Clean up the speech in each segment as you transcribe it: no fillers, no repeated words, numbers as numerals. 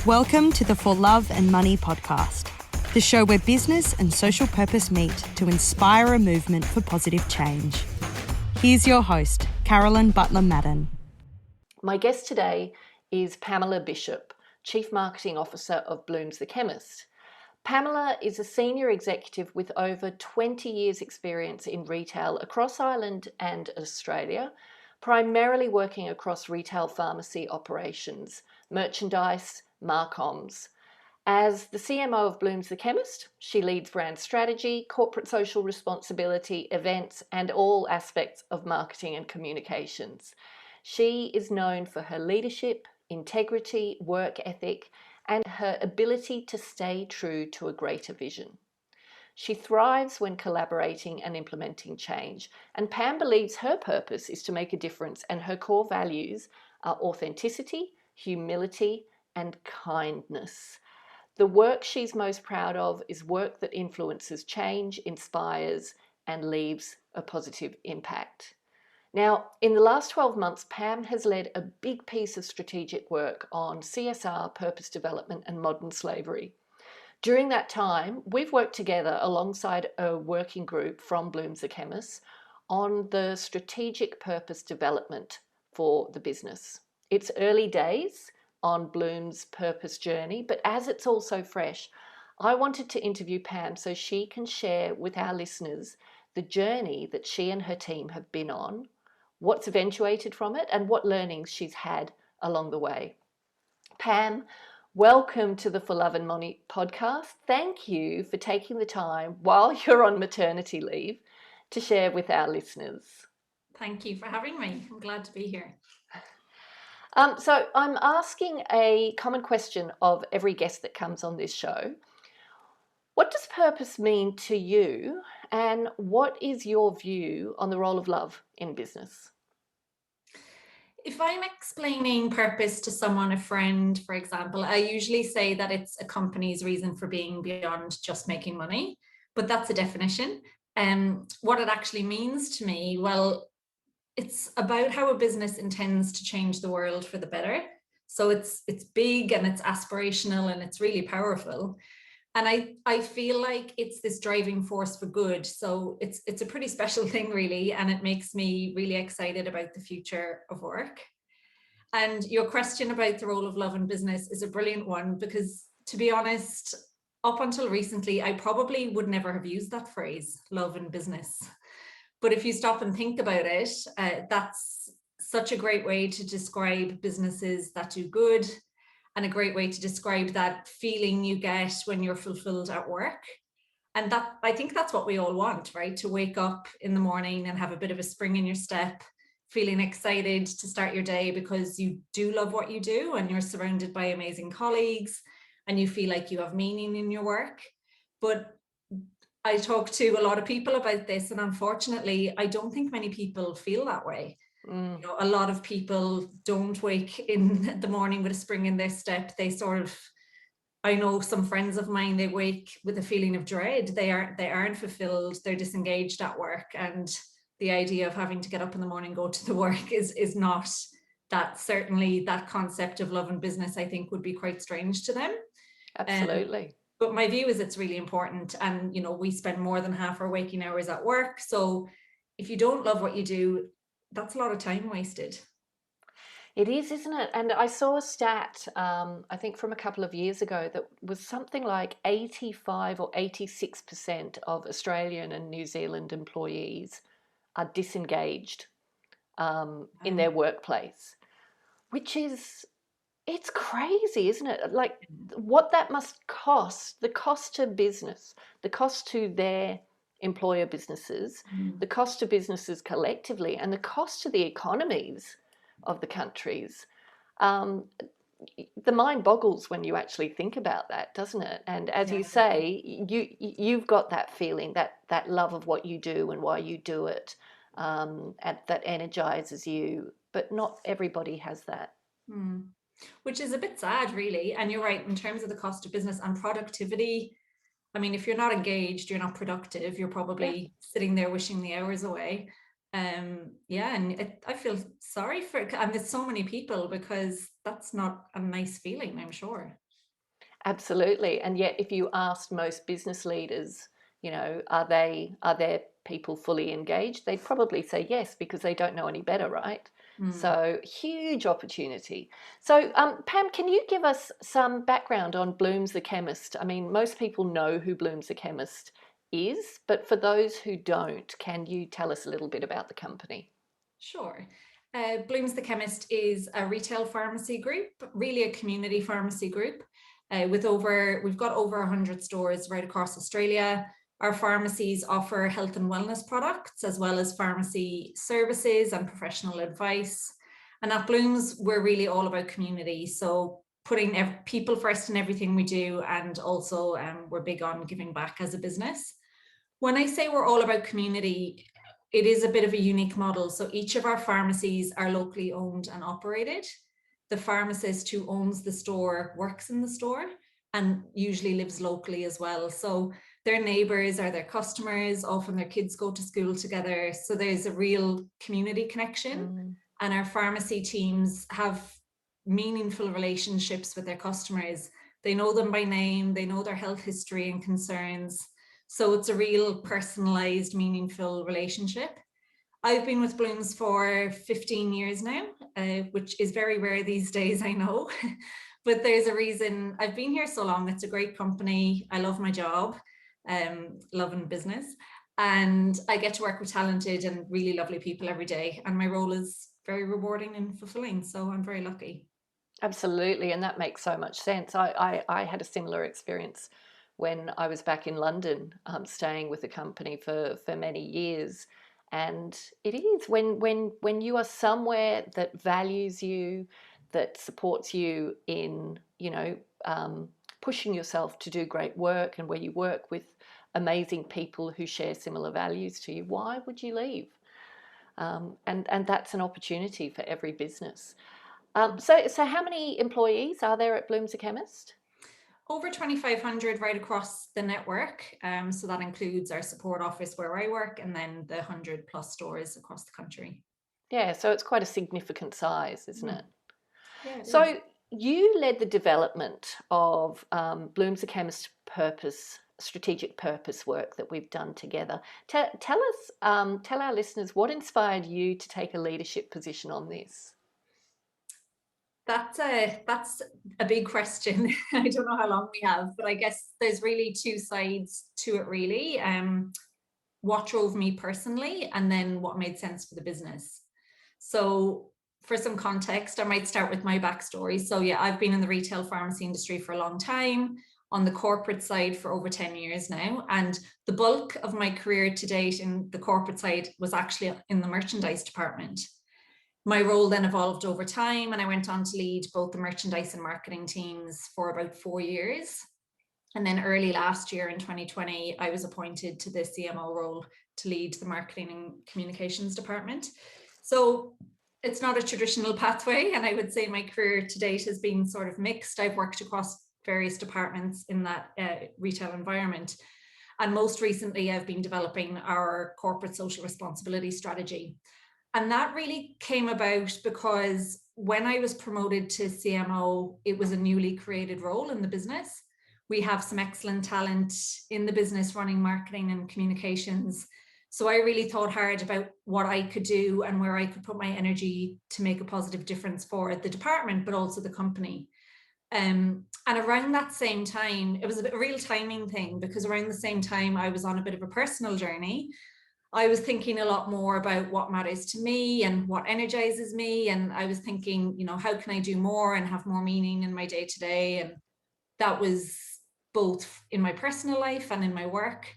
Welcome to the For Love and Money podcast, the show where business and social purpose meet to inspire a movement for positive change. Here's your host, Carolyn Butler-Madden. My guest today is Pamela Bishop, Chief Marketing Officer of Blooms The Chemist. Pamela is a senior executive with over 20 years' experience in retail across Ireland and Australia, primarily working across retail pharmacy operations, merchandise, marcoms. As the CMO of Blooms The Chemist, she leads brand strategy, corporate social responsibility, events, and all aspects of marketing and communications. She is known for her leadership, integrity, work ethic, and her ability to stay true to a greater vision. She thrives when collaborating and implementing change, and Pam believes her purpose is to make a difference, and her core values are authenticity, humility, and kindness. The work she's most proud of is work that influences change, inspires, and leaves a positive impact. Now, in the last 12 months, Pam has led a big piece of strategic work on CSR, purpose development, and modern slavery. During that time, we've worked together alongside a working group from Blooms The Chemist on the strategic purpose development for the business. It's early days on Bloom's purpose journey, but as it's also fresh, I wanted to interview Pam so she can share with our listeners the journey that she and her team have been on, what's eventuated from it, and what learnings she's had along the way. Pam, welcome to the For Love and Money podcast. Thank you for taking the time while you're on maternity leave to share with our listeners. Thank you for having me. I'm glad to be here. So I'm asking a common question of every guest that comes on this show. What does purpose mean to you, and what is your view on the role of love in business? If I'm explaining purpose to someone, a friend, for example, I usually say that it's a company's reason for being beyond just making money, but that's a definition. What it actually means to me, well, it's about how a business intends to change the world for the better. So it's big and it's aspirational and it's really powerful. And I feel like it's this driving force for good. So it's a pretty special thing, really, and it makes me really excited about the future of work. And your question about the role of love in business is a brilliant one, because to be honest, up until recently, I probably would never have used that phrase, love in business. But if you stop and think about it, that's such a great way to describe businesses that do good, and a great way to describe that feeling you get when you're fulfilled at work. And that, I think that's what we all want, right? To wake up in the morning and have a bit of a spring in your step, feeling excited to start your day because you do love what you do and you're surrounded by amazing colleagues and you feel like you have meaning in your work. But I talk to a lot of people about this, and unfortunately, I don't think many people feel that way. You know, a lot of people don't wake in the morning with a spring in their step. They sort of, I know some friends of mine, they wake with a feeling of dread. They aren't fulfilled. They're disengaged at work, and the idea of having to get up in the morning, go to the work is not that. Certainly, that concept of love and business, I think, would be quite strange to them. Absolutely. But my view is it's really important. And, you know, we spend more than half our waking hours at work. So if you don't love what you do, that's a lot of time wasted. It is, isn't it? And I saw a stat, I think from a couple of years ago, that was something like 85 or 86% of Australian and New Zealand employees are disengaged in their workplace, which is, it's crazy, isn't it? Like what that must cost, the cost to business, the cost to their employer businesses, the cost to businesses collectively, and the cost to the economies of the countries. The mind boggles when you actually think about that, doesn't it? And as you say, you've got that feeling, that love of what you do and why you do it, and that energizes you. But not everybody has that. Which is a bit sad, really. And you're right, in terms of the cost of business and productivity. I mean, if you're not engaged, you're not productive. You're probably sitting there wishing the hours away. And I feel sorry for it. And there's so many people, because that's not a nice feeling, I'm sure. Absolutely. And yet, if you asked most business leaders, are their people fully engaged? They'd probably say yes, because they don't know any better, right? So huge opportunity. So, Pam, can you give us some background on Blooms the Chemist? I mean, most people know who Blooms the Chemist is, but for those who don't, can you tell us a little bit about the company? Sure. Blooms the Chemist is a retail pharmacy group, really a community pharmacy group. We've got over 100 stores right across Australia. Our pharmacies offer health and wellness products, as well as pharmacy services and professional advice. And at Blooms, we're really all about community. So putting people first in everything we do, and also we're big on giving back as a business. When I say we're all about community, it is a bit of a unique model. So each of our pharmacies are locally owned and operated. The pharmacist who owns the store works in the store and usually lives locally as well. So their neighbors are their customers, often their kids go to school together. So there's a real community connection. And our pharmacy teams have meaningful relationships with their customers. They know them by name, they know their health history and concerns. So it's a real personalized, meaningful relationship. I've been with Blooms for 15 years now, which is very rare these days, I know. But there's a reason I've been here so long. It's a great company. I love my job, loving business. And I get to work with talented and really lovely people every day. And my role is very rewarding and fulfilling. So I'm very lucky. Absolutely, and that makes so much sense. I had a similar experience when I was back in London, staying with the company for many years. And it is when you are somewhere that values you, that supports you in, pushing yourself to do great work, and where you work with amazing people who share similar values to you, why would you leave? And that's an opportunity for every business. So how many employees are there at Blooms The Chemist? Over 2,500 right across the network. So that includes our support office where I work, and then the 100 plus stores across the country. Yeah, so it's quite a significant size, isn't it? Yeah, it So is. you led the development of Blooms The Chemist strategic purpose work that we've done together. Tell our listeners, what inspired you to take a leadership position on this? That's a big question. I don't know how long we have, but I guess there's really two sides to it, really. What drove me personally, and then what made sense for the business. So for some context, I might start with my backstory. So yeah, I've been in the retail pharmacy industry for a long time, on the corporate side for over 10 years now. And the bulk of my career to date in the corporate side was actually in the merchandise department. My role then evolved over time, and I went on to lead both the merchandise and marketing teams for about 4 years. And then early last year in 2020, I was appointed to the CMO role to lead the marketing and communications department. So it's not a traditional pathway. And I would say my career to date has been sort of mixed. I've worked across various departments in that retail environment. And most recently, I've been developing our corporate social responsibility strategy. And that really came about because when I was promoted to CMO, it was a newly created role in the business. We have some excellent talent in the business running marketing and communications. So I really thought hard about what I could do and where I could put my energy to make a positive difference for the department, but also the company. And around that same time, it was a real timing thing, because around the same time I was on a bit of a personal journey. I was thinking a lot more about what matters to me and what energizes me. And I was thinking, how can I do more and have more meaning in my day to day? And that was both in my personal life and in my work.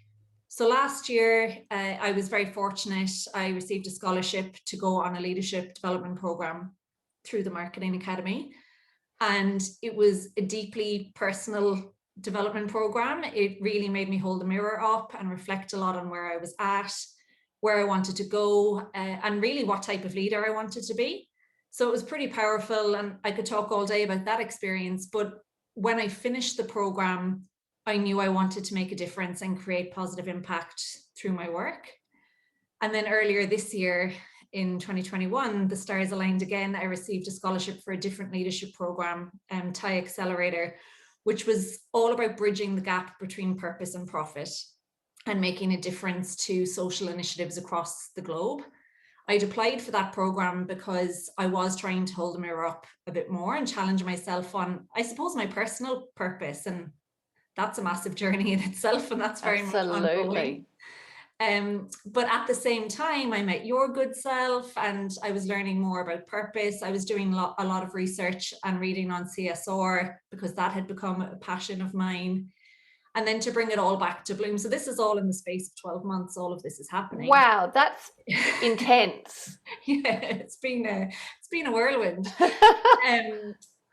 So last year, I was very fortunate. I received a scholarship to go on a leadership development program through the Marketing Academy. And it was a deeply personal development program. It really made me hold the mirror up and reflect a lot on where I was at, where I wanted to go, and really what type of leader I wanted to be. So it was pretty powerful, and I could talk all day about that experience. But when I finished the program, I knew I wanted to make a difference and create positive impact through my work. And then earlier this year, in 2021, the stars aligned again. I received a scholarship for a different leadership program, TIE Accelerator, which was all about bridging the gap between purpose and profit and making a difference to social initiatives across the globe. I'd applied for that program because I was trying to hold the mirror up a bit more and challenge myself on, I suppose, my personal purpose. And that's a massive journey in itself, and that's very much ongoing. But at the same time, I met your good self and I was learning more about purpose. I was doing a lot of research and reading on CSR because that had become a passion of mine. And then to bring it all back to Bloom. So this is all in the space of 12 months. All of this is happening. Wow, that's intense. Yeah, it's been a whirlwind.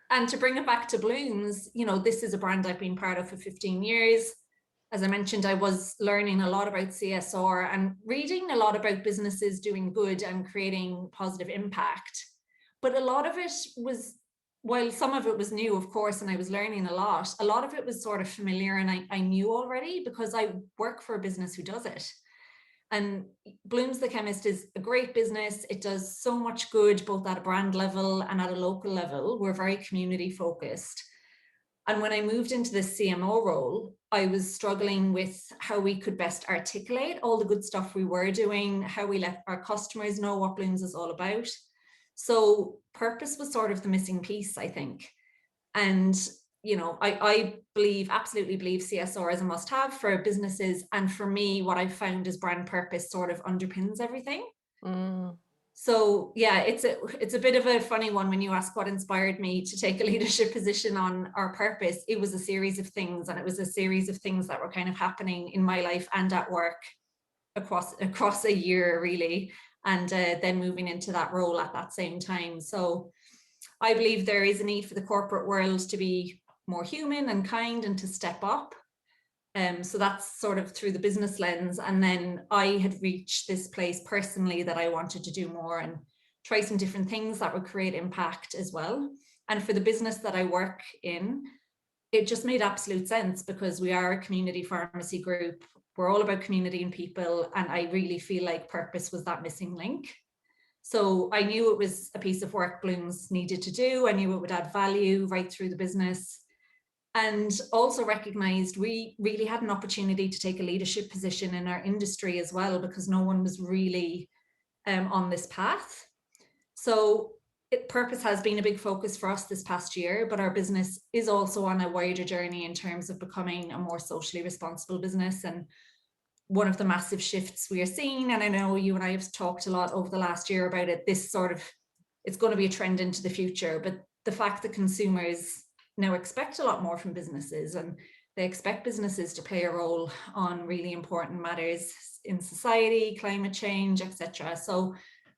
And to bring it back to Blooms, you know, this is a brand I've been part of for 15 years. As I mentioned, I was learning a lot about CSR and reading a lot about businesses doing good and creating positive impact. But a lot of it was, while some of it was new, of course, and I was learning a lot of it was sort of familiar and I knew already because I work for a business who does it. And Blooms The Chemist is a great business. It does so much good, both at a brand level and at a local level. We're very community focused. And when I moved into this CMO role, I was struggling with how we could best articulate all the good stuff we were doing, how we let our customers know what Blooms is all about. So purpose was sort of the missing piece, I think. And, you know, I absolutely believe CSR is a must-have for businesses. And for me, what I've found is brand purpose sort of underpins everything. So yeah, it's a bit of a funny one when you ask what inspired me to take a leadership position on our purpose. It was a series of things, and it was a series of things that were kind of happening in my life and at work across a year, really, and then moving into that role at that same time. So I believe there is a need for the corporate world to be more human and kind and to step up. So that's sort of through the business lens. And then I had reached this place personally that I wanted to do more and try some different things that would create impact as well. And for the business that I work in, it just made absolute sense because we are a community pharmacy group. We're all about community and people. And I really feel like purpose was that missing link. So I knew it was a piece of work Blooms needed to do. I knew it would add value right through the business. And also recognized we really had an opportunity to take a leadership position in our industry as well, because no one was really on this path. So purpose has been a big focus for us this past year, but our business is also on a wider journey in terms of becoming a more socially responsible business. And one of the massive shifts we are seeing, and I know you and I have talked a lot over the last year about it, it's going to be a trend into the future, but the fact that consumers now expect a lot more from businesses, and they expect businesses to play a role on really important matters in society, climate change, etc. So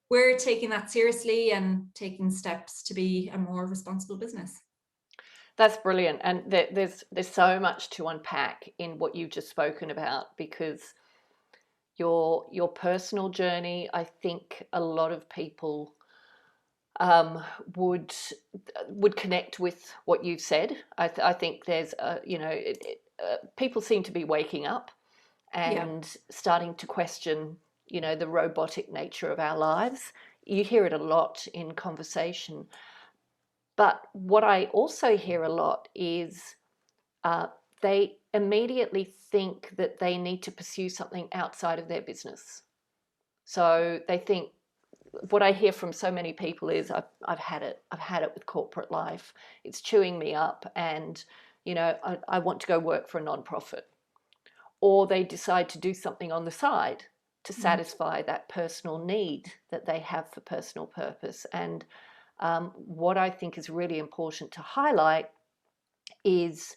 we're taking that seriously and taking steps to be a more responsible business. That's brilliant. And there's so much to unpack in what you've just spoken about, because your personal journey, I think a lot of people would connect with what you've said. I think there's people seem to be waking up and starting to question, the robotic nature of our lives. You hear it a lot in conversation. But what I also hear a lot is they immediately think that they need to pursue something outside of their business. So they think, what I hear from so many people is, I've had it with corporate life. It's chewing me up, and I want to go work for a non-profit. Or they decide to do something on the side to satisfy that personal need that they have for personal purpose. And what I think is really important to highlight is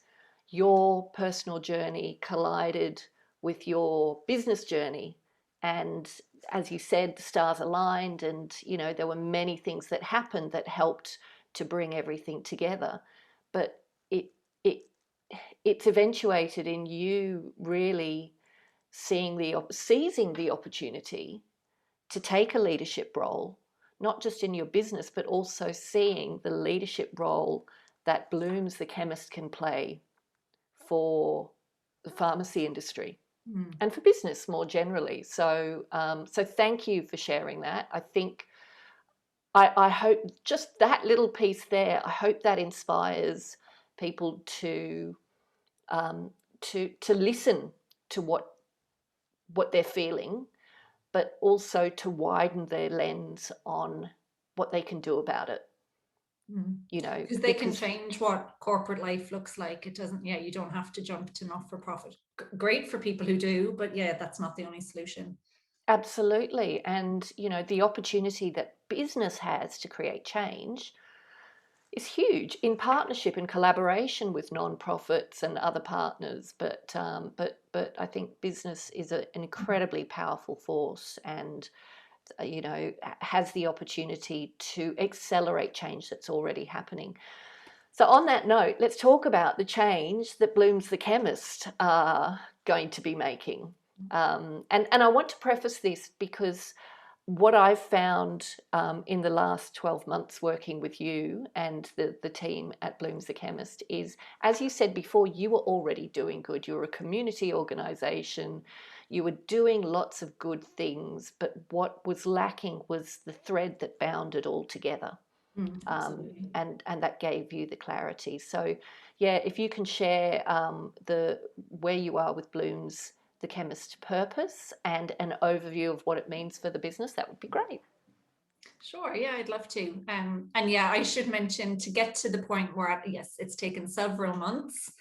your personal journey collided with your business journey. And as you said, the stars aligned, and there were many things that happened that helped to bring everything together. But it's eventuated in you really seizing the opportunity to take a leadership role, not just in your business, but also seeing the leadership role that Blooms The Chemist can play for the pharmacy industry and for business more generally. So thank you for sharing that. I think I hope just that little piece there, I hope that inspires people to listen to what they're feeling, but also to widen their lens on what they can do about it. You know, because they can change what corporate life looks like. It doesn't, you don't have to jump to not-for-profit. Great for people who do, but that's not the only solution. Absolutely. And, you know, the opportunity that business has to create change is huge in partnership and collaboration with non-profits and other partners. But I think business is an incredibly powerful force, and you know, has the opportunity to accelerate change that's already happening. So on that note, let's talk about the change that Blooms The Chemist are going to be making. And I want to preface this because what I've found in the last 12 months working with you and the team at Blooms The Chemist is, as you said before, you were already doing good. You were a community organisation. You were doing lots of good things, but what was lacking was the thread that bound it all together. And that gave you the clarity. So, if you can share where you are with Blooms The Chemist purpose and an overview of what it means for the business, that would be great. Sure, I'd love to. And I should mention, to get to the point where, it's taken several months.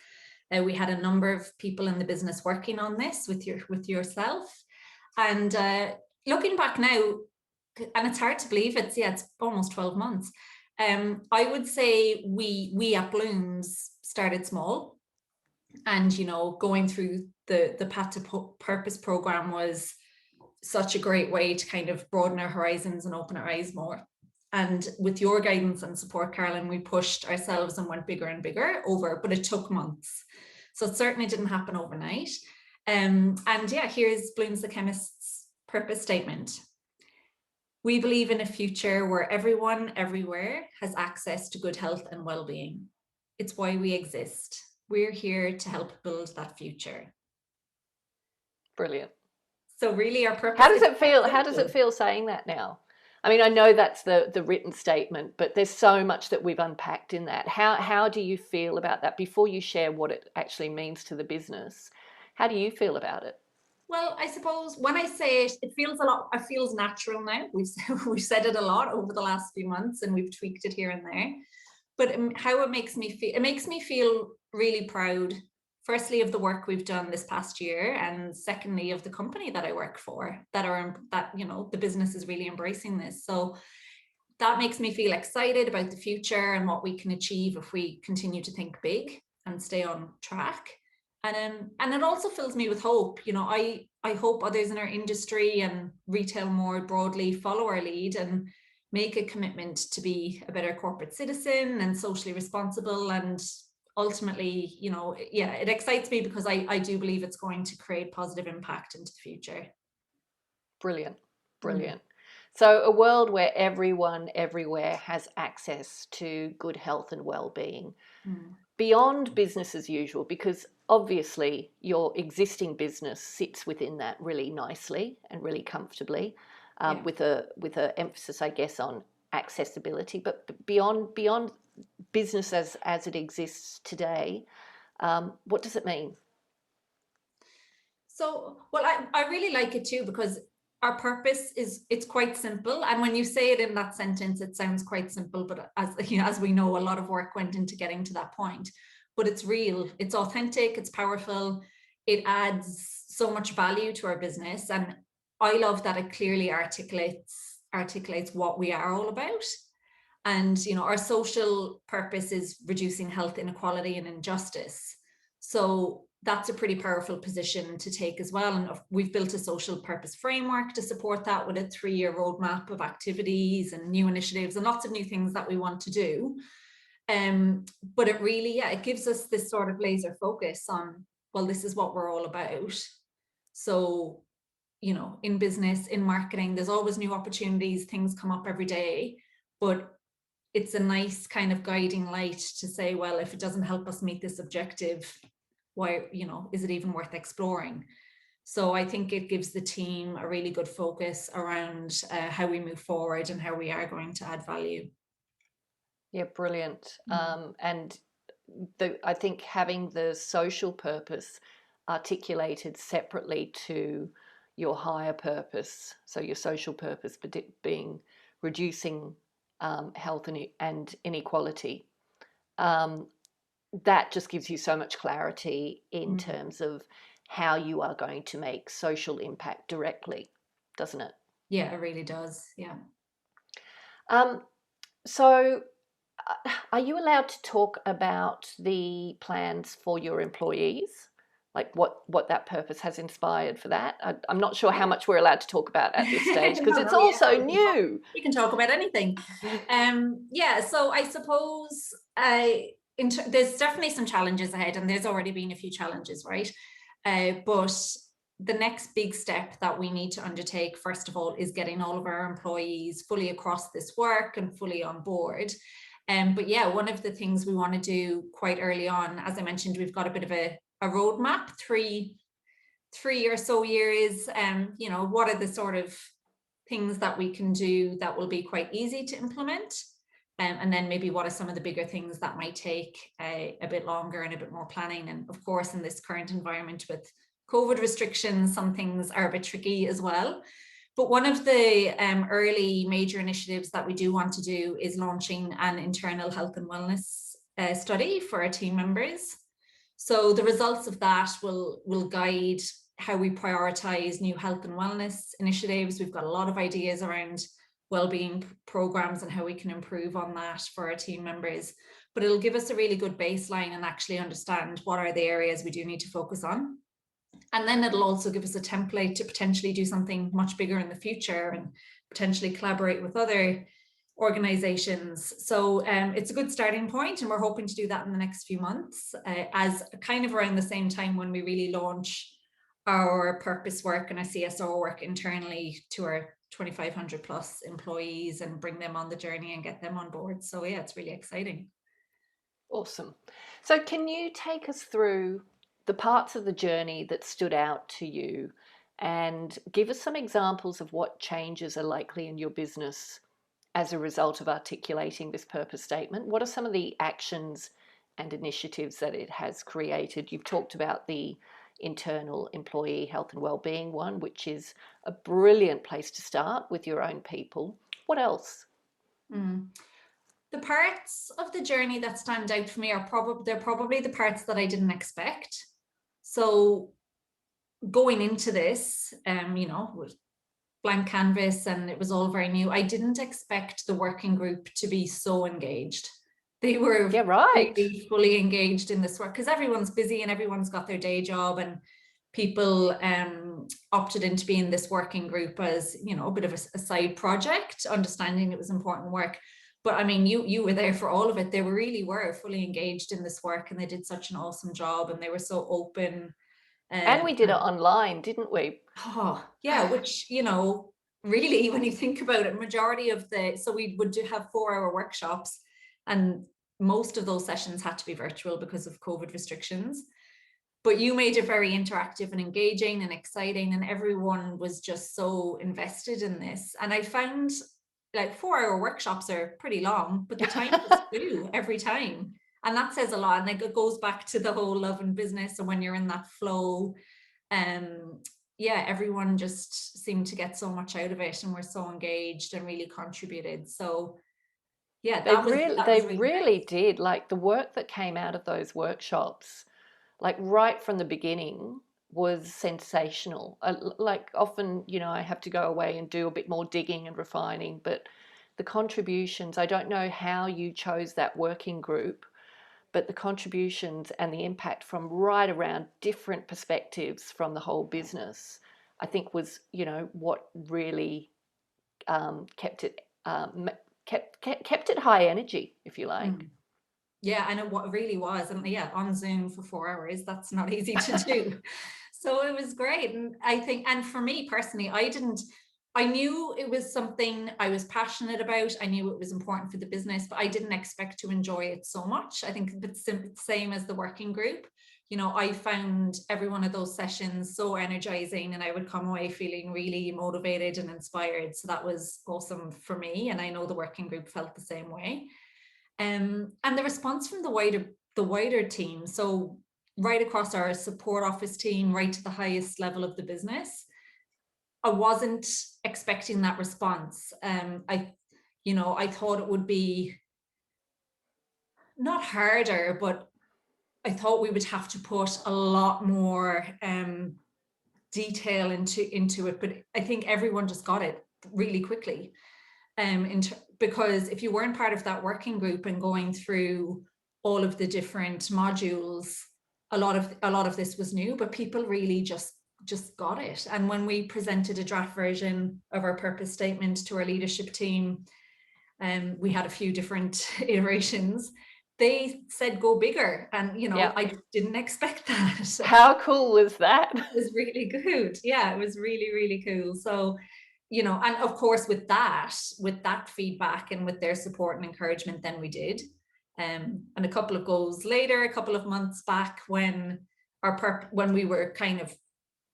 We had a number of people in the business working on this with yourself. And looking back now, and it's hard to believe it's almost 12 months. I would say we at Blooms started small, and going through the Path to Purpose program was such a great way to kind of broaden our horizons and open our eyes more. And with your guidance and support, Carolyn, we pushed ourselves and went bigger and bigger but it took months. So it certainly didn't happen overnight. And here's Blooms The Chemist's purpose statement. We believe in a future where everyone, everywhere has access to good health and well-being. It's why we exist. We're here to help build that future. Brilliant. So really our purpose. How does it feel? How does it feel saying that now? I mean, I know that's the written statement, but there's so much that we've unpacked in that. How do you feel about that before you share what it actually means to the business? How do you feel about it? Well, I suppose when I say it, it feels natural now. We've said it a lot over the last few months, and we've tweaked it here and there. But how it makes me feel really proud, firstly, of the work we've done this past year, and secondly, of the company that I work for, the business is really embracing this. So that makes me feel excited about the future and what we can achieve if we continue to think big and stay on track. And it also fills me with hope. I hope others in our industry and retail more broadly follow our lead and make a commitment to be a better corporate citizen and socially responsible. And ultimately, it excites me because I do believe it's going to create positive impact into the future. Brilliant. So a world where everyone everywhere has access to good health and well-being. Beyond business as usual, because obviously your existing business sits within that really nicely and really comfortably, with a emphasis, I guess, on accessibility. But beyond business as it exists today, what does it mean? So, well, I really like it too, because our purpose it's quite simple. And when you say it in that sentence, it sounds quite simple, but as we know, a lot of work went into getting to that point. But it's real, it's authentic, it's powerful, it adds so much value to our business. And I love that it clearly articulates what we are all about. And our social purpose is reducing health inequality and injustice. So that's a pretty powerful position to take as well. And we've built a social purpose framework to support that, with a 3-year roadmap of activities and new initiatives and lots of new things that we want to do. But it really, it gives us this sort of laser focus on, well, this is what we're all about. So, in business, in marketing, there's always new opportunities, things come up every day, but it's a nice kind of guiding light to say, well, if it doesn't help us meet this objective, why, is it even worth exploring? So I think it gives the team a really good focus around how we move forward and how we are going to add value. Yeah, brilliant. And I think having the social purpose articulated separately to your higher purpose, so your social purpose being reducing health and inequality, that just gives you so much clarity in terms of how you are going to make social impact directly, doesn't it? Yeah, it really does. Yeah. So are you allowed to talk about the plans for your employees? Like what that purpose has inspired for that? I'm not sure how much we're allowed to talk about at this stage because it's also new. We can talk about anything. Yeah, so I suppose there's definitely some challenges ahead, and there's already been a few challenges, right? But the next big step that we need to undertake, first of all, is getting all of our employees fully across this work and fully on board. But yeah, one of the things we want to do quite early on, as I mentioned, we've got a bit of a roadmap, three or so years. You know, what are the sort of things that we can do that will be quite easy to implement? And then maybe what are some of the bigger things that might take a bit longer and a bit more planning? And of course, in this current environment with COVID restrictions, some things are a bit tricky as well. But one of the early major initiatives that we do want to do is launching an internal health and wellness study for our team members. So the results of that will guide how we prioritize new health and wellness initiatives. We've got a lot of ideas around wellbeing programs and how we can improve on that for our team members. But it'll give us a really good baseline and actually understand what are the areas we do need to focus on. And then it'll also give us a template to potentially do something much bigger in the future and potentially collaborate with other organizations. So it's a good starting point, and we're hoping to do that in the next few months, as kind of around the same time when we really launch our purpose work and our CSR work internally to our 2,500 plus employees and bring them on the journey and get them on board. So yeah, it's really exciting. Awesome. So can you take us through the parts of the journey that stood out to you and give us some examples of what changes are likely in your business as a result of articulating this purpose statement? What are some of the actions and initiatives that it has created? You've talked about the internal employee health and wellbeing one, which is a brilliant place to start with your own people. What else? The parts of the journey that stand out for me are probably the parts that I didn't expect. So going into this, you know, with blank canvas and it was all very new, I didn't expect the working group to be so engaged. They were really fully engaged in this work because everyone's busy and everyone's got their day job, and people opted into being this working group as, you know, a bit of a side project, understanding it was important work. But I mean, you were there for all of it. They really were fully engaged in this work, and they did such an awesome job, and they were so open. And we did it online, didn't we? Oh, yeah, which, you know, really, when you think about it, majority of so we would have 4-hour workshops, and most of those sessions had to be virtual because of COVID restrictions. But you made it very interactive and engaging and exciting, and everyone was just so invested in this. And I found like 4-hour workshops are pretty long, but the time was flew every time. And that says a lot. And it goes back to the whole love and business. And when you're in that flow, yeah, everyone just seemed to get so much out of it and were so engaged and really contributed. So yeah, they really did. Like the work that came out of those workshops, like right from the beginning, was sensational. Like often, you know, I have to go away and do a bit more digging and refining, but the contributions, I don't know how you chose that working group, but the contributions and the impact from right around different perspectives from the whole business, I think was, you know, what really kept it high energy, if you like. Yeah, I know what really was. And yeah, on Zoom for 4 hours, that's not easy to do. So it was great. And I think, and for me personally, I knew it was something I was passionate about. I knew it was important for the business, but I didn't expect to enjoy it so much. I think it's the same as the working group. You know, I found every one of those sessions so energizing, and I would come away feeling really motivated and inspired. So that was awesome for me. And I know the working group felt the same way. And the response from the the wider team. So right across our support office team, right to the highest level of the business, I wasn't expecting that response. I thought it would be not harder, but I thought we would have to put a lot more detail into it. But I think everyone just got it really quickly. Because if you weren't part of that working group and going through all of the different modules, a lot of this was new, but people really just got it. And when we presented a draft version of our purpose statement to our leadership team, we had a few different iterations. They said go bigger, and I didn't expect that. How cool was that? It was really good. Yeah, it was really, really cool. So, and of course with that feedback and with their support and encouragement, then we did. And a couple of goals later, a couple of months back, when we were kind of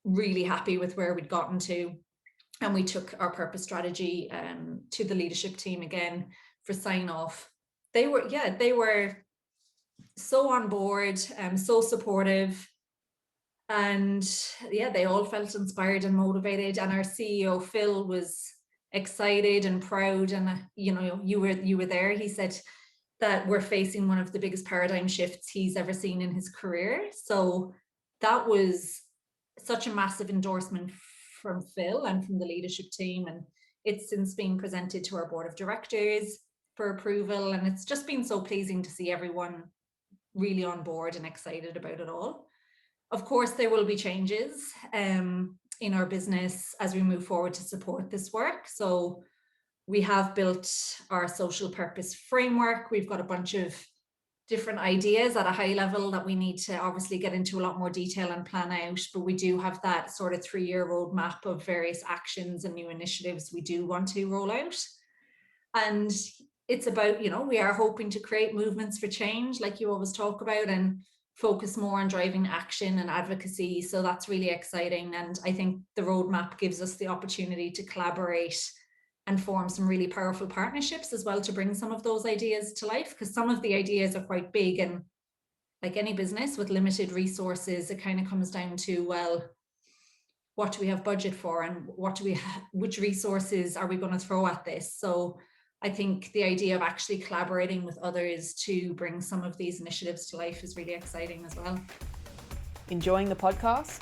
really happy with where we'd gotten to, and we took our purpose strategy to the leadership team again for sign off. They were so on board, so supportive, and they all felt inspired and motivated. And our CEO Phil was excited and proud, and you were there. He said that we're facing one of the biggest paradigm shifts he's ever seen in his career. So that was such a massive endorsement from Phil and from the leadership team, and it's since been presented to our board of directors for approval, and it's just been so pleasing to see everyone really on board and excited about it all. Of course, there will be changes in our business as we move forward to support this work. So we have built our social purpose framework. We've got a bunch of different ideas at a high level that we need to obviously get into a lot more detail and plan out, but we do have that sort of 3-year roadmap of various actions and new initiatives we do want to roll out. And it's about, we are hoping to create movements for change, like you always talk about, and focus more on driving action and advocacy. So that's really exciting. And I think the roadmap gives us the opportunity to collaborate and form some really powerful partnerships as well to bring some of those ideas to life, because some of the ideas are quite big, and like any business with limited resources, it kind of comes down to, well, what do we have budget for, and which resources are we going to throw at this? So I think the idea of actually collaborating with others to bring some of these initiatives to life is really exciting as well. Enjoying the podcast?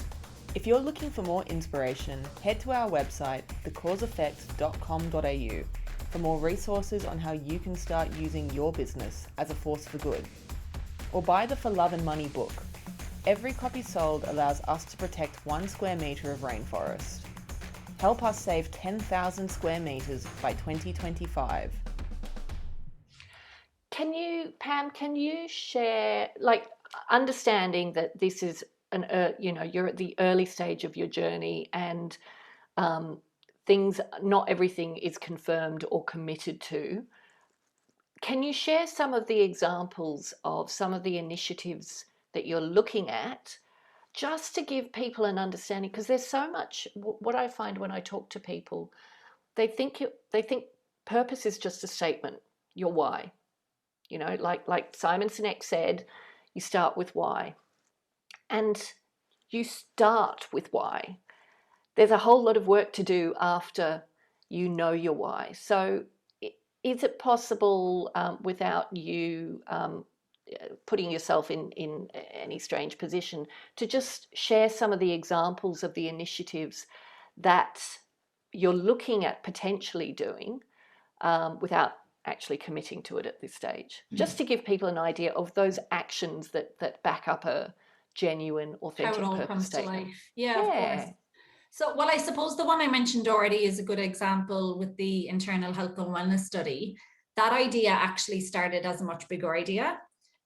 If you're looking for more inspiration, head to our website, thecauseeffect.com.au, for more resources on how you can start using your business as a force for good. Or buy the For Love and Money book. Every copy sold allows us to protect 1 square metre of rainforest. Help us save 10,000 square metres by 2025. Can you share, like, understanding that this is you're at the early stage of your journey, and not everything is confirmed or committed to. Can you share some of the examples of some of the initiatives that you're looking at, just to give people an understanding? Because there's so much. What I find when I talk to people, they think purpose is just a statement, your why. Like Simon Sinek said, you start with why. And you start with why. There's a whole lot of work to do after you know your why. So is it possible, without you putting yourself in any strange position, to just share some of the examples of the initiatives that you're looking at potentially doing without actually committing to it at this stage? Just to give people an idea of those actions that back up a genuine, authentic purpose statement. Yeah, of course. So, well, I suppose the one I mentioned already is a good example with the internal health and wellness study. That idea actually started as a much bigger idea,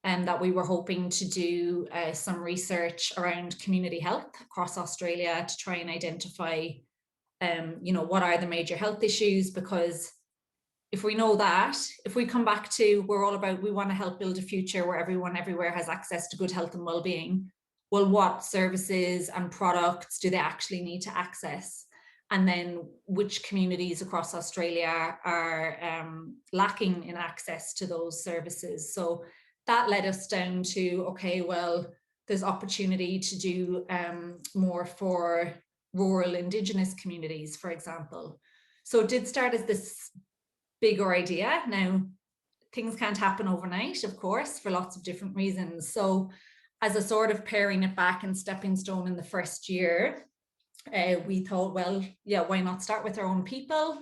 and that we were hoping to do some research around community health across Australia to try and identify, what are the major health issues, because if we know that, if we come back to, we want to help build a future where everyone everywhere has access to good health and well-being. Well, what services and products do they actually need to access? And then which communities across Australia are lacking in access to those services? So that led us down to, okay, well, there's opportunity to do more for rural Indigenous communities, for example. So it did start as this bigger idea. Now, things can't happen overnight, of course, for lots of different reasons. So as a sort of paring it back and stepping stone in the first year, we thought, well, yeah, why not start with our own people,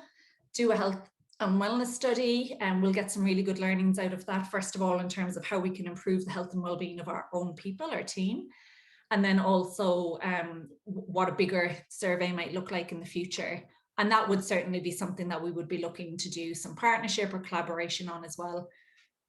do a health and wellness study, and we'll get some really good learnings out of that, first of all, in terms of how we can improve the health and well-being of our own people, our team, and then also what a bigger survey might look like in the future. And that would certainly be something that we would be looking to do some partnership or collaboration on as well.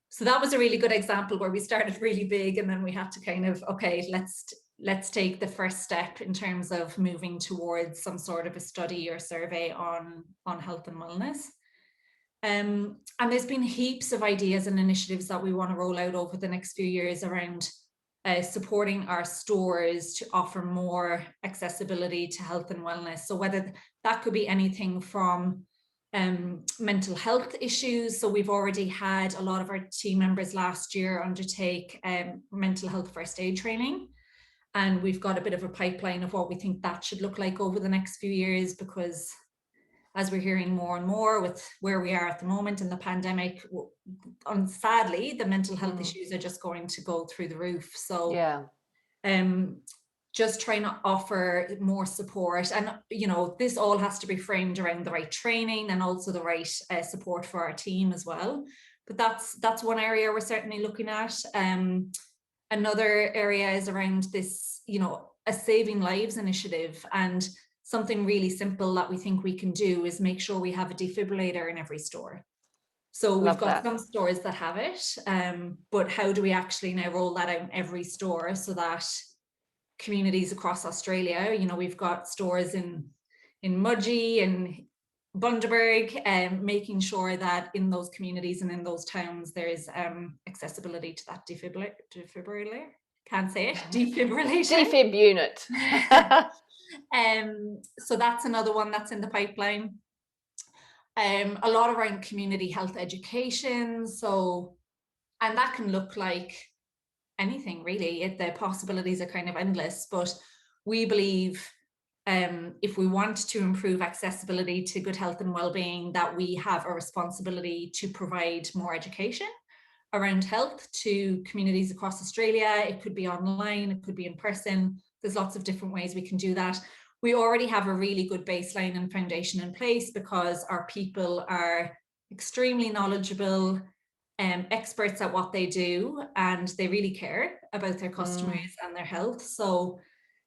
So that was a really good example where we started really big, and then we had to kind of, okay, let's take the first step in terms of moving towards some sort of a study or survey on health and wellness. And there's been heaps of ideas and initiatives that we want to roll out over the next few years around supporting our stores to offer more accessibility to health and wellness. So whether that could be anything from mental health issues. So we've already had a lot of our team members last year undertake mental health first aid training. And we've got a bit of a pipeline of what we think that should look like over the next few years, because as we're hearing more and more with where we are at the moment in the pandemic, sadly, the mental health issues are just going to go through the roof. So Yeah. Just trying to offer more support. And, you know, this all has to be framed around the right training and also the right support for our team as well. But that's one area we're certainly looking at. Another area is around this, you know, a Saving Lives initiative. And something really simple that we think we can do is make sure we have a defibrillator in every store. So we've got some stores that have it, but how do we actually now roll that out in every store so that communities across Australia, you know, we've got stores in Mudgee and Bundaberg, making sure that in those communities and in those towns there's accessibility to that defibrillator. Can't say it. Defibrillator. Defib unit. So that's another one that's in the pipeline. A lot around community health education. So, and that can look like anything really. The possibilities are kind of endless, but we believe if we want to improve accessibility to good health and well-being, that we have a responsibility to provide more education around health to communities across Australia. It could be online, it could be in person. There's lots of different ways we can do that. We already have a really good baseline and foundation in place because our people are extremely knowledgeable, experts at what they do, and they really care about their customers and their health. So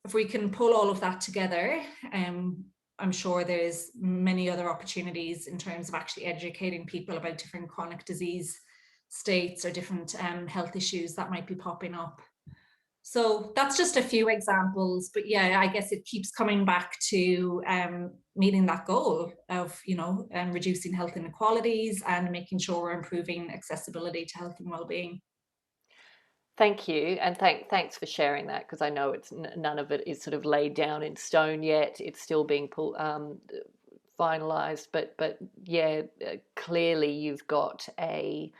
if we can pull all of that together, I'm sure there's many other opportunities in terms of actually educating people about different chronic disease states or different health issues that might be popping up. So that's just a few examples, but yeah, I guess it keeps coming back to meeting that goal of, you know, reducing health inequalities and making sure we're improving accessibility to health and well-being. Thank you, and thanks for sharing that, because I know it's none of it is sort of laid down in stone yet. It's still being finalised, but yeah, clearly you've got a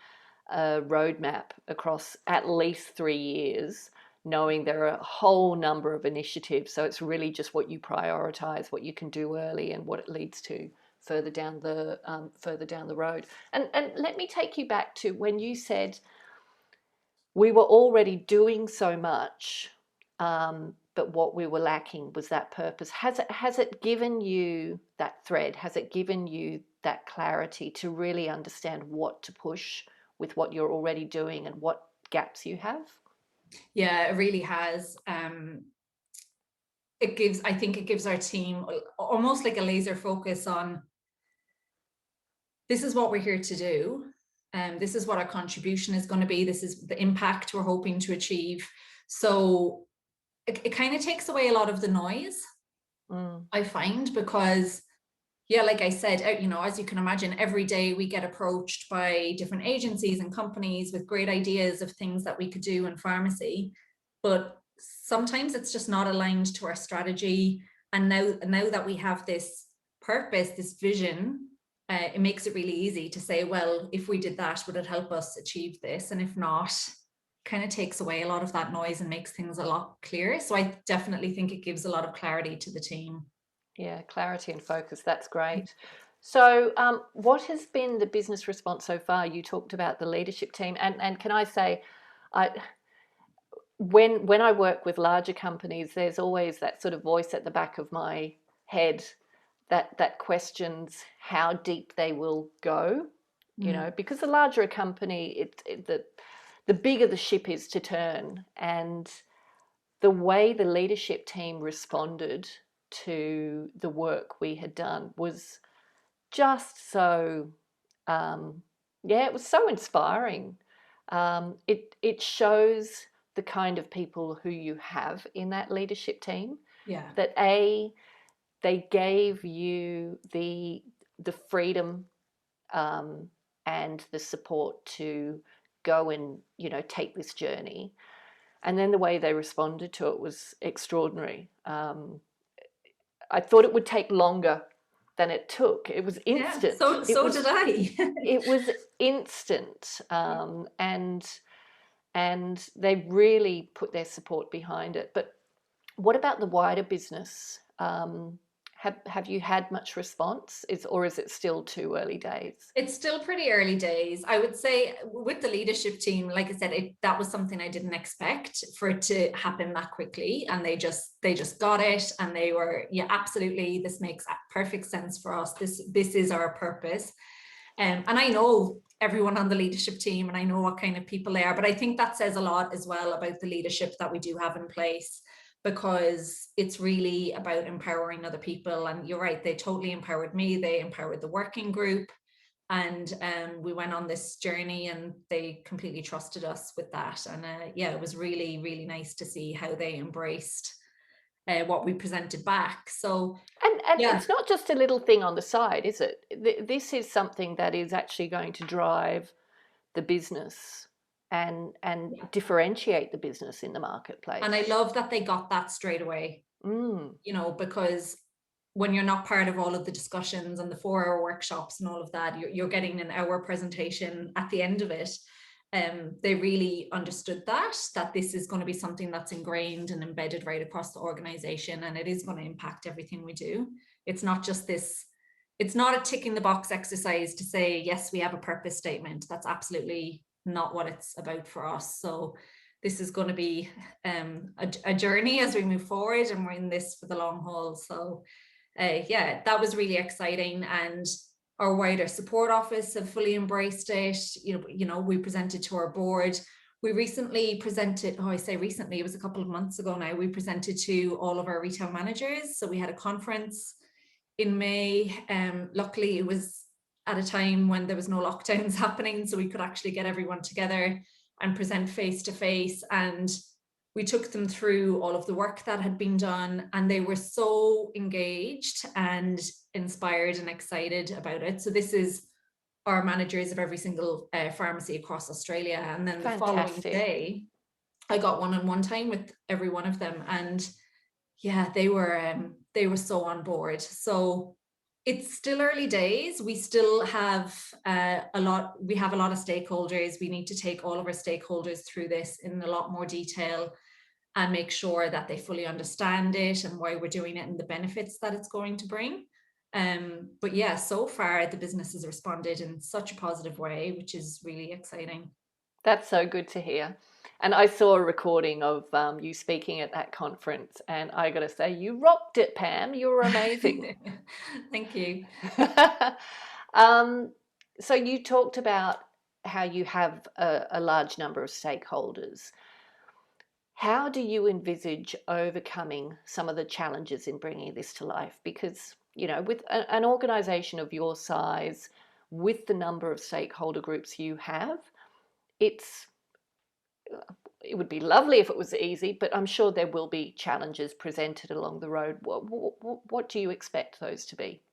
roadmap across at least 3 years, knowing there are a whole number of initiatives. So it's really just what you prioritise, what you can do early, and what it leads to further down the road. And let me take you back to when you said we were already doing so much, but what we were lacking was that purpose. Has it given you that thread? Has it given you that clarity to really understand what to push with what you're already doing and what gaps you have? Yeah, it really has. I think it gives our team almost like a laser focus on, this is what we're here to do. This is what our contribution is going to be. This is the impact we're hoping to achieve. So it kind of takes away a lot of the noise, I find, because yeah, like I said, you know, as you can imagine, every day we get approached by different agencies and companies with great ideas of things that we could do in pharmacy, but sometimes it's just not aligned to our strategy. And now that we have this purpose, this vision, it makes it really easy to say, well, if we did that, would it help us achieve this? And if not, kind of takes away a lot of that noise and makes things a lot clearer. So I definitely think it gives a lot of clarity to the team. Yeah, clarity and focus. That's great. So what has been the business response so far? You talked about the leadership team, and can I say, when I work with larger companies, there's always that sort of voice at the back of my head that questions how deep they will go, you know, because the larger a company, the bigger the ship is to turn. And the way the leadership team responded to the work we had done was just so, it was so inspiring. It shows the kind of people who you have in that leadership team. Yeah. That they gave you the freedom and the support to go and, you know, take this journey. And then the way they responded to it was extraordinary. I thought it would take longer than it took. It was instant. Yeah, so did I. It was instant, and they really put their support behind it. But what about the wider business? Have you had much response, or is it still too early days? It's still pretty early days. I would say with the leadership team, like I said, that was something I didn't expect for it to happen that quickly. And they just got it, and they were, yeah, absolutely, this makes perfect sense for us. This is our purpose. And I know everyone on the leadership team, and I know what kind of people they are, but I think that says a lot as well about the leadership that we do have in place, because it's really about empowering other people. And you're right, they totally empowered me. They empowered the working group, and we went on this journey, and they completely trusted us with that. And it was really, really nice to see how they embraced what we presented back. So and it's not just a little thing on the side, is it? This is something that is actually going to drive the business and differentiate the business in the marketplace. And I love that they got that straight away. You know, because when you're not part of all of the discussions and the 4-hour workshops and all of that, you're getting an hour presentation at the end of it. They really understood that this is going to be something that's ingrained and embedded right across the organization, and it is going to impact everything we do. It's not just it's not a tick in the box exercise to say, yes, we have a purpose statement. That's absolutely not what it's about for us. So this is going to be a journey as we move forward, and we're in this for the long haul. So that was really exciting. And our wider support office have fully embraced it. You know, we presented to our board. We recently presented, I say recently, it was a couple of months ago now, we presented to all of our retail managers. So we had a conference in May. Luckily, it was at a time when there was no lockdowns happening, so we could actually get everyone together and present face to face. And we took them through all of the work that had been done, and they were so engaged and inspired and excited about it. So this is our managers of every single pharmacy across Australia. And then the following day, I got one-on-one time with every one of them, and they were so on board. So it's still early days. We still have we have a lot of stakeholders. We need to take all of our stakeholders through this in a lot more detail and make sure that they fully understand it and why we're doing it and the benefits that it's going to bring. But yeah, so far the business has responded in such a positive way, which is really exciting. That's so good to hear. And I saw a recording of you speaking at that conference, and I got to say, you rocked it, Pam. You were amazing. Thank you. So you talked about how you have a large number of stakeholders. How do you envisage overcoming some of the challenges in bringing this to life? Because, you know, with an organisation of your size, with the number of stakeholder groups you have, it would be lovely if it was easy, but I'm sure there will be challenges presented along the road. What do you expect those to be?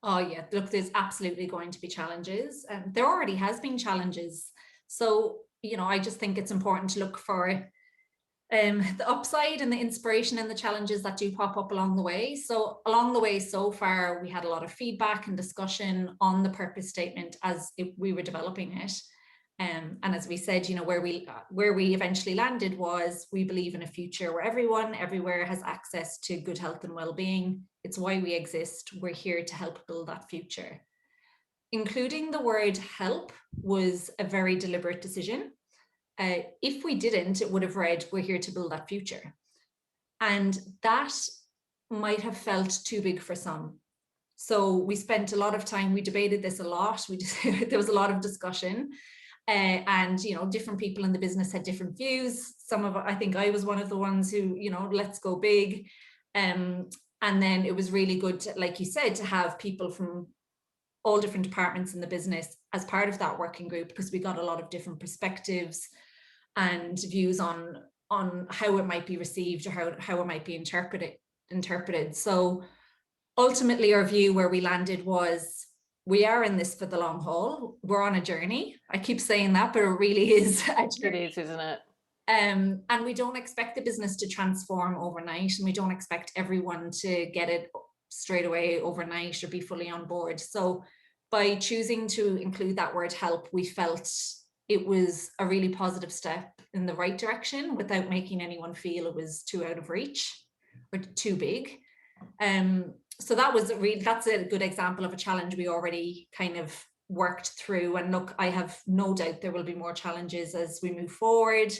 Oh yeah, look, there's absolutely going to be challenges, and there already has been challenges. So, you know, I just think it's important to look for the upside and the inspiration and the challenges that do pop up along the way. So along the way so far, we had a lot of feedback and discussion on the purpose statement as we were developing it. And as we said, where we eventually landed was, we believe in a future where everyone everywhere has access to good health and well-being. It's why we exist. We're here to help build that future. Including the word help was a very deliberate decision. If we didn't, it would have read, we're here to build that future. And that might have felt too big for some. So we spent a lot of time, we debated this a lot. There was a lot of discussion. And different people in the business had different views. I think I was one of the ones who, let's go big. And then it was really good to, like you said, to have people from all different departments in the business as part of that working group, because we got a lot of different perspectives and views on how it might be received, or how it might be interpreted. So ultimately, our view where we landed was, we are in this for the long haul. We're on a journey. I keep saying that, but it really is a journey. It is, isn't it? And we don't expect the business to transform overnight, and we don't expect everyone to get it straight away overnight or be fully on board. So by choosing to include that word help, we felt it was a really positive step in the right direction without making anyone feel it was too out of reach or too big. So that's a good example of a challenge we already kind of worked through. And look, I have no doubt there will be more challenges as we move forward.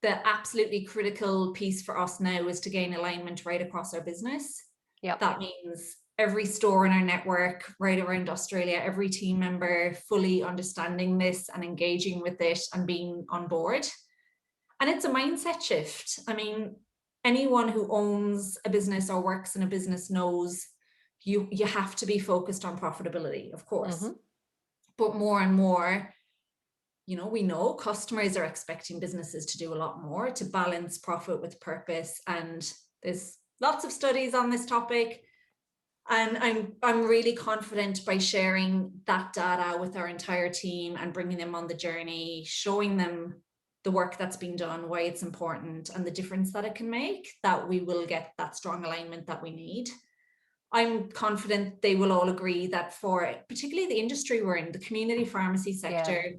The absolutely critical piece for us now is to gain alignment right across our business. Yep. That means every store in our network right around Australia, every team member fully understanding this and engaging with it and being on board. And it's a mindset shift. I mean, anyone who owns a business or works in a business knows you have to be focused on profitability, of course. Mm-hmm. But more and more, we know customers are expecting businesses to do a lot more, to balance profit with purpose. And there's lots of studies on this topic. And I'm really confident by sharing that data with our entire team and bringing them on the journey, showing them the work that's been done, why it's important, and the difference that it can make, that we will get that strong alignment that we need. I'm confident they will all agree that for particularly the industry we're in, the community pharmacy sector,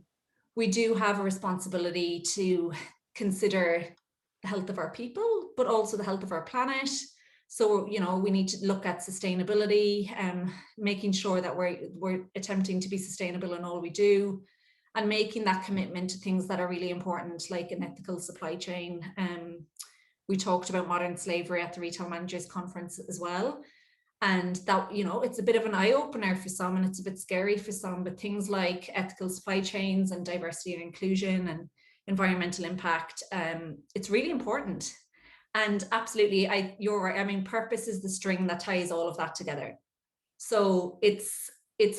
we do have a responsibility to consider the health of our people, but also the health of our planet. So, we need to look at sustainability, making sure that we're attempting to be sustainable in all we do, and making that commitment to things that are really important, like an ethical supply chain. We talked about modern slavery at the Retail Managers Conference as well. And that, it's a bit of an eye-opener for some, and it's a bit scary for some, but things like ethical supply chains and diversity and inclusion and environmental impact, it's really important. And absolutely, you're right. I mean, purpose is the string that ties all of that together. So it's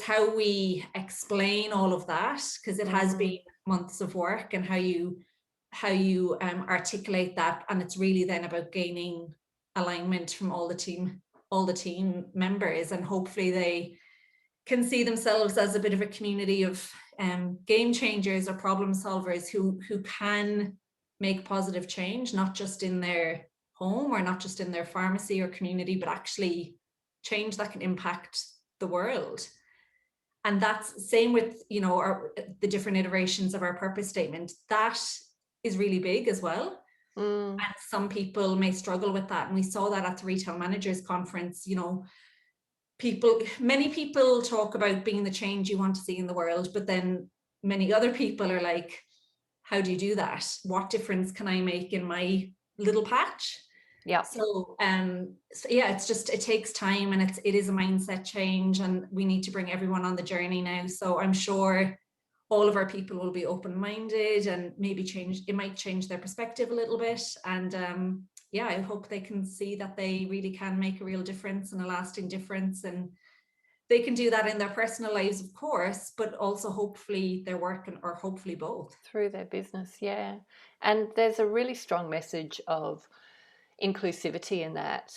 how we explain all of that, because it has been months of work, and how you articulate that. And it's really then about gaining alignment from all the team members, and hopefully they can see themselves as a bit of a community of game changers or problem solvers who can make positive change, not just in their home or not just in their pharmacy or community, but actually change that can impact the world. And that's same with, the different iterations of our purpose statement. That is really big as well. And some people may struggle with that. And we saw that at the Retail Managers Conference. Many people talk about being the change you want to see in the world, but then many other people are like, how do you do that? What difference can I make in my little patch? Yeah. So it's just, it takes time, and it is a mindset change, and we need to bring everyone on the journey now. So I'm sure all of our people will be open-minded, and maybe it might change their perspective a little bit. And I hope they can see that they really can make a real difference and a lasting difference. And they can do that in their personal lives, of course, but also hopefully their work, or hopefully both. Through their business, yeah. And there's a really strong message of inclusivity in that,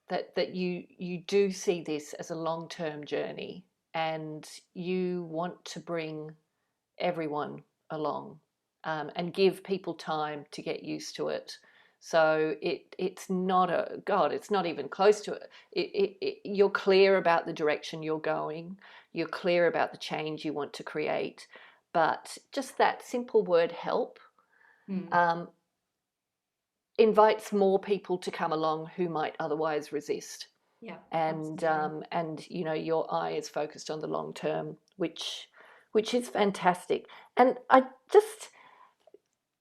that you do see this as a long-term journey, and you want to bring everyone along, and give people time to get used to it. So it's not even close to it. You're clear about the direction you're going. You're clear about the change you want to create, but just that simple word help invites more people to come along who might otherwise resist. Yeah, and you know, your eye is focused on the long term, which is fantastic. And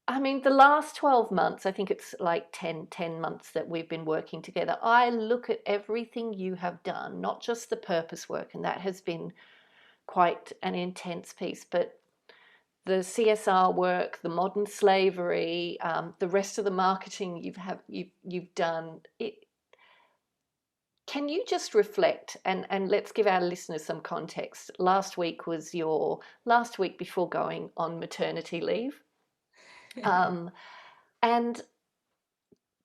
I mean, the last 12 months, I think it's like 10 months that we've been working together. I look at everything you have done, not just the purpose work, and that has been quite an intense piece, but the CSR work, the modern slavery, the rest of the marketing you've done. Can you just reflect, and let's give our listeners some context. Last week was your last week before going on maternity leave. And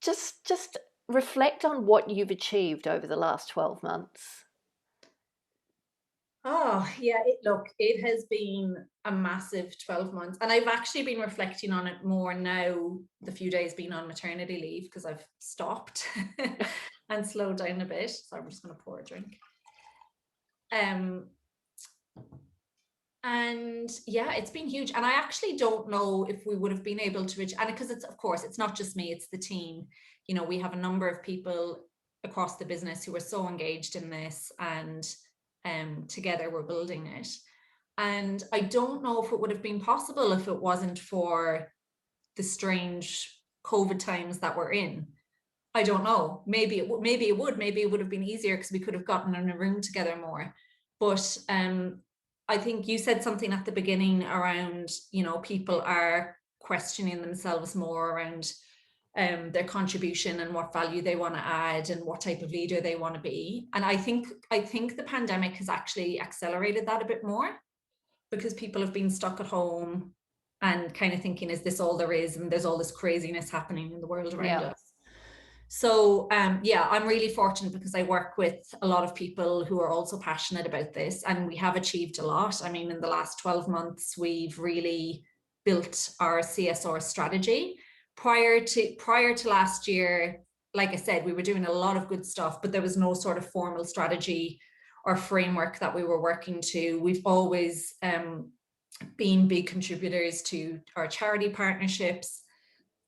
just reflect on what you've achieved over the last 12 months. Oh, yeah, look, it has been a massive 12 months. And I've actually been reflecting on it more now, the few days being on maternity leave, because I've stopped and slowed down a bit. So I'm just going to pour a drink. And yeah, it's been huge. And I actually don't know if we would have been able to reach, and because it's, of course, it's not just me, it's the team. You know, we have a number of people across the business who are so engaged in this, and together we're building it. And I don't know if it would have been possible if it wasn't for the strange COVID times that we're in. I don't know. Maybe it would have been easier because we could have gotten in a room together more. But I think you said something at the beginning around, you know, people are questioning themselves more around their contribution and what value they want to add and what type of leader they want to be. And I think the pandemic has actually accelerated that a bit more, because people have been stuck at home and kind of thinking, is this all there is? And there's all this craziness happening in the world around us. So yeah, I'm really fortunate because I work with a lot of people who are also passionate about this, and we have achieved a lot. I mean, in the last 12 months, we've really built our CSR strategy. Prior to last year, like I said, we were doing a lot of good stuff, but there was no sort of formal strategy or framework that we were working to. We've always been big contributors to our charity partnerships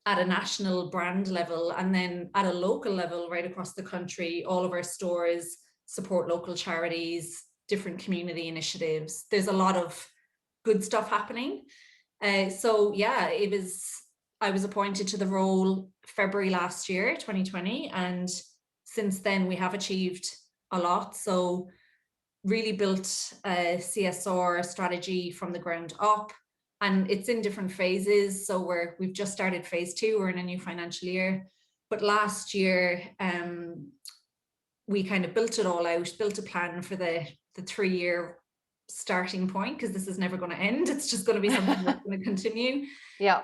at a national brand level, and then at a local level right across the country. All of our stores support local charities, different community initiatives. There's a lot of good stuff happening. So yeah, I was appointed to the role February last year, 2020, and since then we have achieved a lot. So really built a CSR strategy from the ground up, and it's in different phases. So we've just started phase 2. We're in a new financial year, but last year we kind of built it all out, built a plan for the 3-year starting point, because this is never going to end. It's just going to be something that's going to continue. Yeah.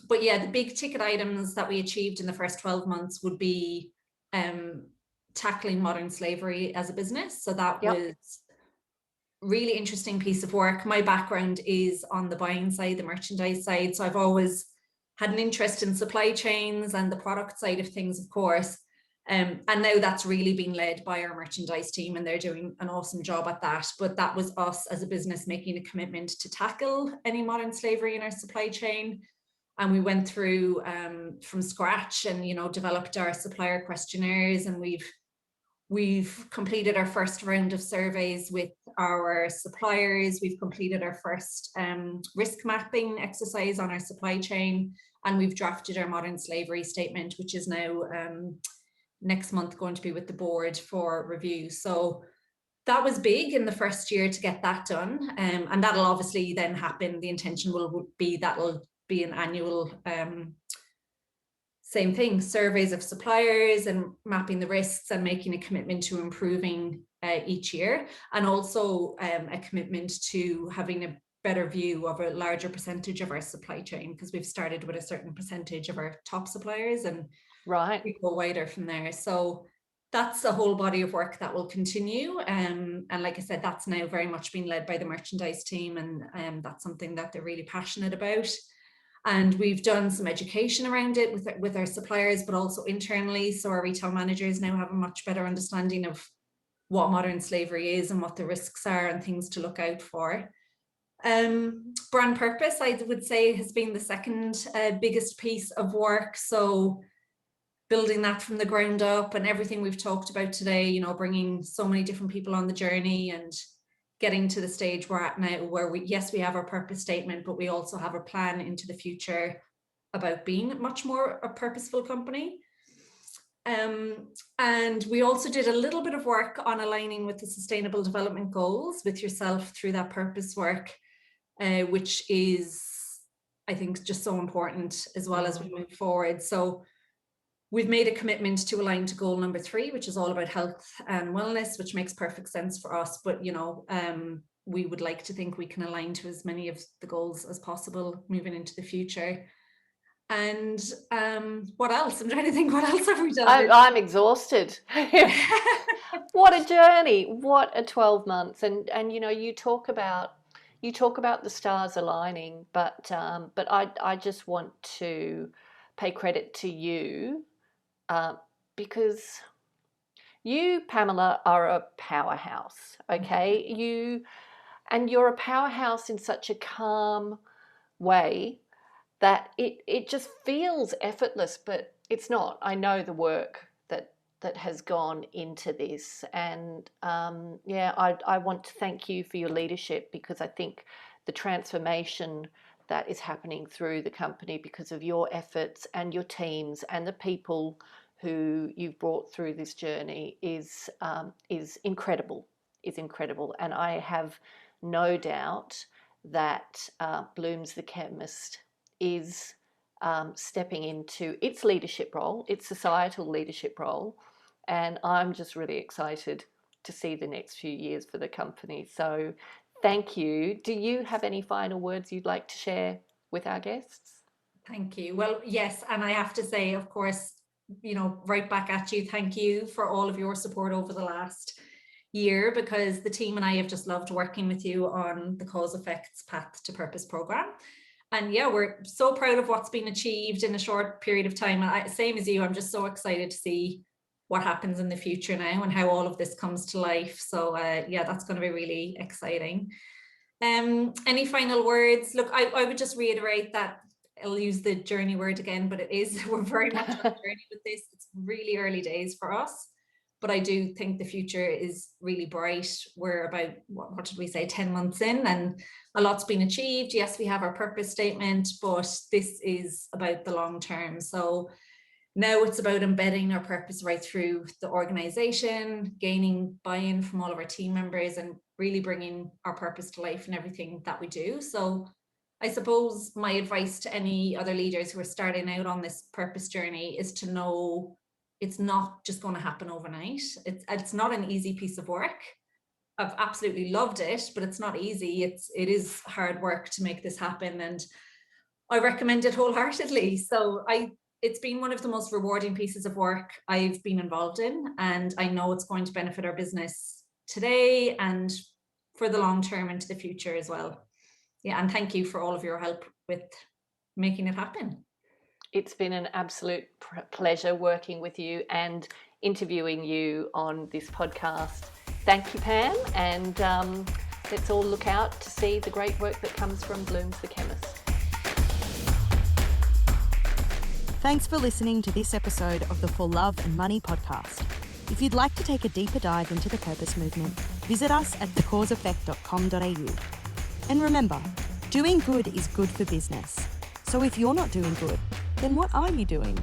But yeah, the big ticket items that we achieved in the first 12 months would be tackling modern slavery as a business. So that was really interesting piece of work. My background is on the buying side, the merchandise side. So I've always had an interest in supply chains and the product side of things, of course. And now that's really been led by our merchandise team, and they're doing an awesome job at that. But that was us as a business making a commitment to tackle any modern slavery in our supply chain. And we went through from scratch and, you know, developed our supplier questionnaires, and we've completed our first round of surveys with our suppliers. We've completed our first risk mapping exercise on our supply chain, and we've drafted our modern slavery statement, which is now next month going to be with the board for review. So that was big in the first year to get that done, and that'll obviously then happen. The intention will be that'll be an annual same thing, surveys of suppliers and mapping the risks and making a commitment to improving each year, and also a commitment to having a better view of a larger percentage of our supply chain, because we've started with a certain percentage of our top suppliers, and we go wider from there. So that's a whole body of work that will continue, and like I said, that's now very much being led by the merchandise team, and that's something that they're really passionate about. And we've done some education around it with our suppliers, but also internally. So our retail managers now have a much better understanding of what modern slavery is and what the risks are and things to look out for. Brand purpose, I would say, has been the second biggest piece of work. So building that from the ground up, and everything we've talked about today, you know, bringing so many different people on the journey and getting to the stage we're at now, where we have our purpose statement, but we also have a plan into the future about being much more a purposeful company. And we also did a little bit of work on aligning with the Sustainable Development Goals with yourself through that purpose work, which is, I think, just so important as well as we move forward. So we've made a commitment to align to goal number 3, which is all about health and wellness, which makes perfect sense for us. But, you know, we would like to think we can align to as many of the goals as possible moving into the future. And what else? I'm trying to think, what else have we done? I'm exhausted. What a journey. What a 12 months. And you know, you talk about the stars aligning, but I just want to pay credit to you, because you, Pamela, are a powerhouse. Okay, you're a powerhouse in such a calm way that it just feels effortless, but it's not. I know the work that has gone into this, and I want to thank you for your leadership, because I think the transformation that is happening through the company because of your efforts and your teams and the people who you've brought through this journey is incredible. And I have no doubt that Blooms The Chemist is stepping into its leadership role, its societal leadership role, and I'm just really excited to see the next few years for the company. So thank you. Do you have any final words you'd like to share with our guests? Thank you. Well, yes, and I have to say, of course, you know, right back at you, thank you for all of your support over the last year, because the team and I have just loved working with you on the Cause Effects Path to Purpose program. And yeah, we're so proud of what's been achieved in a short period of time. And same as you, I'm just so excited to see what happens in the future now and how all of this comes to life. So yeah, that's going to be really exciting. Any final words? Look, I would just reiterate that I'll use the journey word again, but we're very much on a journey with this. It's really early days for us, but I do think the future is really bright. We're about, what did we say, 10 months in, and a lot's been achieved. Yes, we have our purpose statement, but this is about the long term. So now it's about embedding our purpose right through the organization, gaining buy-in from all of our team members, and really bringing our purpose to life in everything that we do. So I suppose my advice to any other leaders who are starting out on this purpose journey is to know it's not just going to happen overnight. It's not an easy piece of work. I've absolutely loved it, but it's not easy. It is hard work to make this happen, and I recommend it wholeheartedly. So it's been one of the most rewarding pieces of work I've been involved in, and I know it's going to benefit our business today and for the long term into the future as well. Yeah, and thank you for all of your help with making it happen. It's been an absolute pleasure working with you and interviewing you on this podcast. Thank you, Pam, and let's all look out to see the great work that comes from Blooms The Chemist. Thanks for listening to this episode of the For Love and Money podcast. If you'd like to take a deeper dive into the purpose movement, visit us at thecauseeffect.com.au. And remember, doing good is good for business. So if you're not doing good, then what are you doing?